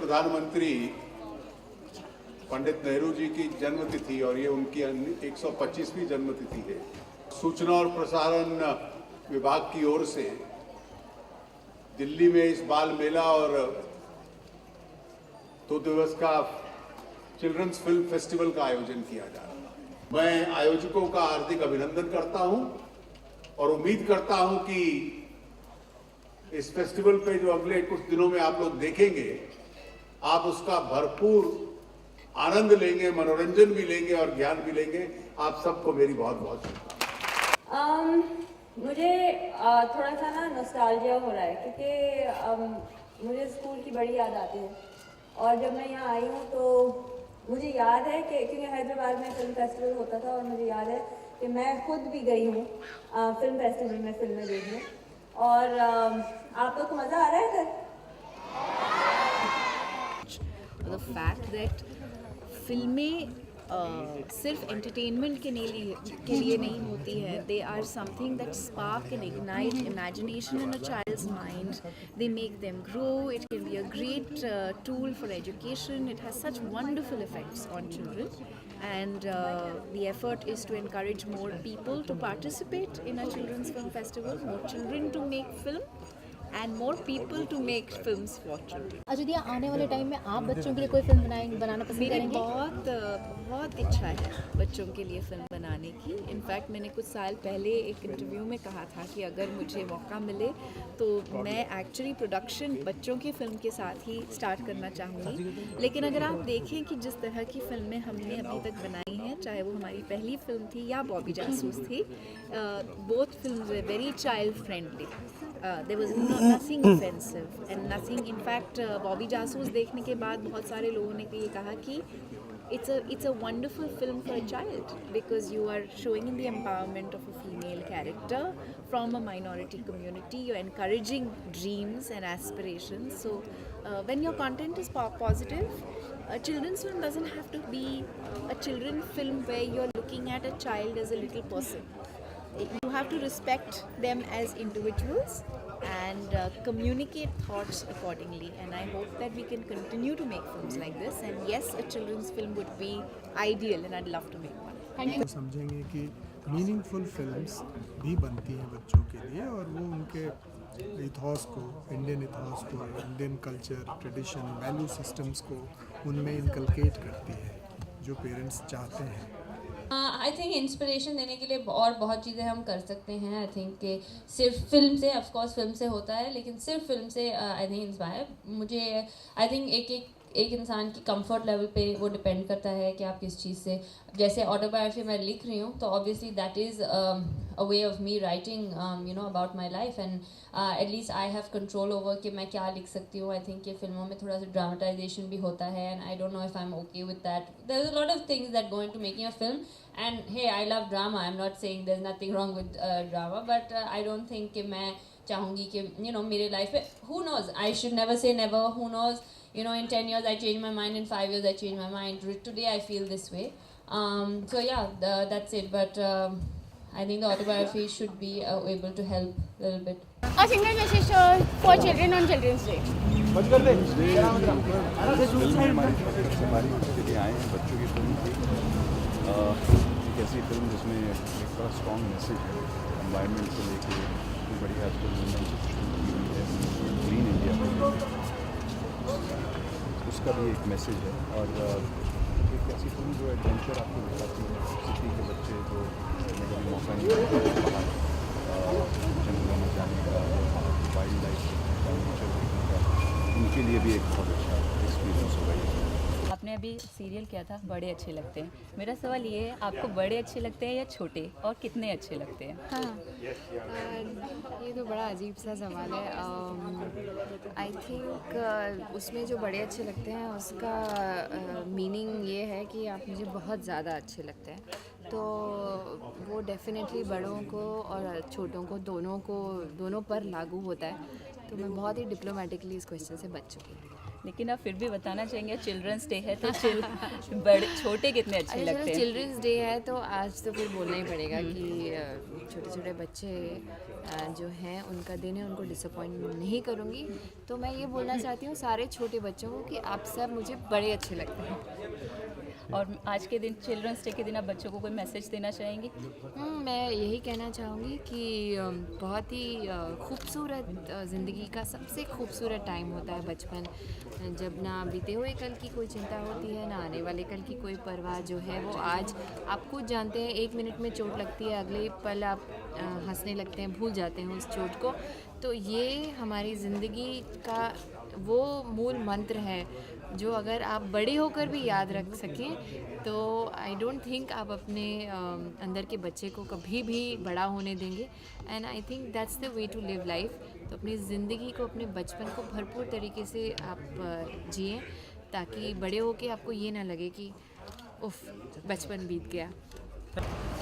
प्रधानमंत्री पंडित नेहरू जी की जन्मतिथि और ये उनकी 125वीं जन्मतिथि है। सूचना और प्रसारण विभाग की ओर से दिल्ली में इस बाल मेला और 2 दिवस का चिल्ड्रंस फिल्म फेस्टिवल का आयोजन किया जा रहा है। मैं आयोजकों का हार्दिक अभिनंदन करता हूं और उम्मीद करता हूं कि इस फेस्टिवल पे जो अगले कुछ दिनों में आप लोग देखेंगे, आप उसका भरपूर आनंद लेंगे, मनोरंजन भी लेंगे और ज्ञान भी लेंगे। आप सबको मेरी बहुत बहुत शुभकामनाएं। मुझे थोड़ा सा ना नॉस्टैल्जिया हो रहा है क्योंकि मुझे स्कूल की बड़ी याद आती है और जब मैं यहाँ आई हूँ तो मुझे याद है कि क्योंकि हैदराबाद में फिल्म फेस्टिवल होता था और मुझे याद है कि मैं खुद भी गई हूँ फिल्म फेस्टिवल में फिल्में देखने। और आप लोग को मज़ा आ रहा है सर? The fact that फिल्में सिर्फ एंटरटेनमेंट के लिए नहीं होती है, they are something that spark and ignite imagination in a child's mind, they make them grow, it can be a great tool for education, it has such wonderful effects on children and the effort is to encourage more people to participate in a children's film festival, more children to make film and more people to make films for children. Ayodhya आने वाले time में आप बच्चों के लिए कोई film बनाना पसंद करेंगे? बहुत इच्छा है बच्चों के लिए फिल्म बनाने की। इनफैक्ट मैंने कुछ साल पहले एक इंटरव्यू में कहा था कि अगर मुझे मौका मिले तो मैं एक्चुअली प्रोडक्शन बच्चों की फिल्म के साथ ही स्टार्ट करना चाहूँगी। लेकिन अगर आप देखें कि जिस तरह की फिल्में हमने अभी तक बनाई हैं, चाहे वो हमारी पहली फिल्म थी या बॉबी जासूस थी, both films were very child friendly. There was nothing offensive and nothing, in fact Bobby Jasoos देखने के बाद बहुत सारे लोगों ने ये कहा कि it's a wonderful film for a child because you are showing in the empowerment of a female character from a minority community, you're encouraging dreams and aspirations. So when your content is positive, a children's film doesn't have to be a children film where you're looking at a child as a little person. You have to respect them as individuals and communicate thoughts accordingly, and I hope that we can continue to make films like this, and yes, a children's film would be ideal and I'd love to make one. Thank you. समझेंगे कि meaningful films भी बनती हैं बच्चों के लिए और वो उनके इथॉस को, इंडियन इथॉस को, Indian culture, tradition, value systems को उनमें इनकलकेट करती है जो पेरेंट्स चाहते हैं। आई थिंक इंस्पिरेशन देने के लिए और बहुत चीज़ें हम कर सकते हैं। आई थिंक कि सिर्फ फिल्म से, ऑफ कोर्स फिल्म से होता है, लेकिन सिर्फ फिल्म से आई थिंक इंस्पायर मुझे, आई थिंक एक इंसान की कंफर्ट लेवल पे वो डिपेंड करता है कि आप किस चीज़ से, जैसे ऑटोबायोग्राफी मैं लिख रही हूँ तो obviously that is a way of me writing you know about my life, and at least I have control over कि मैं क्या लिख सकती हूँ। आई थिंक ये फिल्मों में थोड़ा सा ड्रामेटाइजेशन भी होता है, and I don't know if I am okay with that. There is a lot of things that go into making a film, and hey, I love drama, I'm not saying there's nothing wrong with drama, but I don't think कि मैं चाहूँगी कि you know मेरे life में, who knows, I should never say never, who knows, you know in 10 years I change my mind, in 5 years I change my mind, today I feel this way, so yeah, that's it, but I think the autobiography should be able to help a little bit. A single message for children on Children's Day. Film हमारी के लिए आए हैं, बच्चों की film थी, एक ऐसी फिल्म जिसमें एक बड़ा स्ट्रॉन्ग मैसेज है एनवायरनमेंट को लेके, इतनी बड़ी आजकल मूवमेंट शुरू की हुई है क्लीन इंडिया, उसका भी एक मैसेज है, और एक ऐसी फिल्म जो एडवेंचर आपको दिखाती है, सिटी के बच्चे जो कभी मौका नहीं मिलता बाहर जंगलों में जाने का, वाइल्ड लाइफ का, नेचर देखने का, उनके लिए भी एक बहुत अच्छा एक्सपीरियंस होगा ये। आपने अभी सीरियल किया था बड़े अच्छे लगते हैं, मेरा सवाल ये है, आपको बड़े अच्छे लगते हैं या छोटे, और कितने अच्छे लगते हैं? हाँ, ये तो बड़ा अजीब सा सवाल है। आई थिंक उसमें जो बड़े अच्छे लगते हैं उसका मीनिंग ये है कि आप मुझे बहुत ज़्यादा अच्छे लगते हैं, तो वो डेफिनेटली बड़ों को और छोटों को दोनों पर लागू होता है, तो मैं बहुत ही डिप्लोमेटिकली इस क्वेश्चन से बच चुकी हूँ। लेकिन आप फिर भी बताना चाहेंगे चिल्ड्रंस डे है तो बड़े छोटे कितने अच्छे अच्छा, लगते चलो हैं। चिल्ड्रंस डे है तो आज तो फिर बोलना ही पड़ेगा कि छोटे छोटे बच्चे जो हैं उनका दिन है, उनको डिसअपॉइंट नहीं करूँगी। तो मैं ये बोलना चाहती हूँ सारे छोटे बच्चों को कि आप सब मुझे बड़े अच्छे लगते हैं। और आज के दिन चिल्ड्रंस डे के दिन आप बच्चों को कोई मैसेज देना चाहेंगी? मैं यही कहना चाहूँगी कि बहुत ही खूबसूरत ज़िंदगी का सबसे खूबसूरत टाइम होता है बचपन, जब ना बीते हुए कल की कोई चिंता होती है, ना आने वाले कल की कोई परवाह जो है वो आज आप खुद जानते हैं। 1 मिनट में चोट लगती है, अगले पल आप हंसने लगते हैं, भूल जाते हैं उस चोट को। तो ये हमारी ज़िंदगी का वो मूल मंत्र है जो अगर आप बड़े होकर भी याद रख सकें तो आई डोंट थिंक आप अपने अंदर के बच्चे को कभी भी बड़ा होने देंगे। And I think that's the way to live life. तो अपनी ज़िंदगी को, अपने बचपन को भरपूर तरीके से आप जिएं ताकि बड़े होके आपको ये ना लगे कि उफ बचपन बीत गया।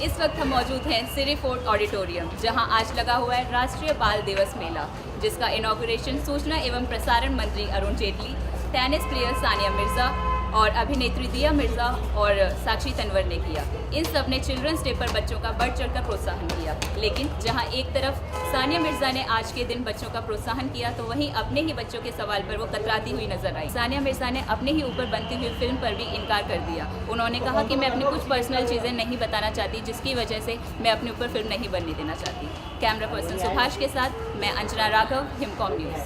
इस वक्त हम मौजूद हैं सिरी फोर्ट ऑडिटोरियम, जहां आज लगा हुआ है राष्ट्रीय बाल दिवस मेला, जिसका इनॉग्रेशन सूचना एवं प्रसारण मंत्री अरुण जेटली, टेनिस प्लेयर सानिया मिर्ज़ा और अभिनेत्री दिया मिर्ज़ा और साक्षी तन्वर ने किया। इन सब ने चिल्ड्रंस डे पर बच्चों का बढ़ चढ़कर प्रोत्साहन किया। लेकिन जहां एक तरफ सानिया मिर्ज़ा ने आज के दिन बच्चों का प्रोत्साहन किया तो वहीं अपने ही बच्चों के सवाल पर वो कतराती हुई नजर आई। सानिया मिर्ज़ा ने अपने ही ऊपर बनती हुई फिल्म पर भी इनकार कर दिया। उन्होंने कहा कि मैं अपनी कुछ पर्सनल चीज़ें नहीं बताना चाहती, जिसकी वजह से मैं अपने ऊपर फिल्म नहीं बनने देना चाहती। कैमरा पर्सन सुभाष के साथ मैं अंजना राघव, हिमकॉम न्यूज़।